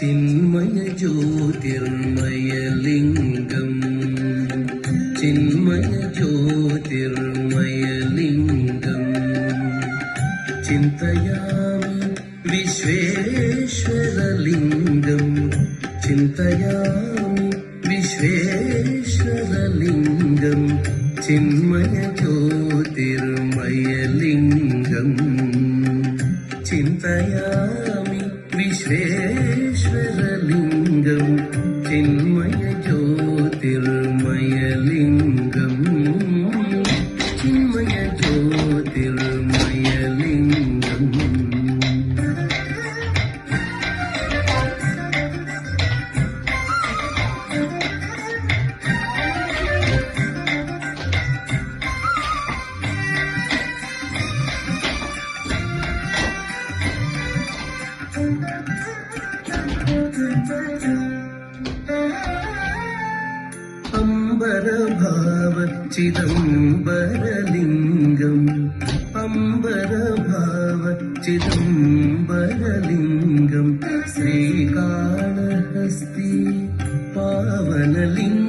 चिन्मय ज्योतिर्मयलिङ्गम् चिन्मय ज्योतिर्मयलिङ्गम् चिन्तयामि विश्वेश्वरलिङ्गम् चिन्तयामि विश्वेश्वरलिङ्गम् चिन्मय ज्योतिर्मयलिङ्गम् चिन्तयामि विश्वेश्वरलिङ्गम् चिन्मय ज्योतिर्मयलिङ्गम् चिन्मय ज्योतिर्मयलिङ्गम् अम्बरभावचिदम्बरलिङ्गम् अम्बरभावचिदम्बरलिङ्गम् श्रीकाళहस्ती पावनलिङ्गम्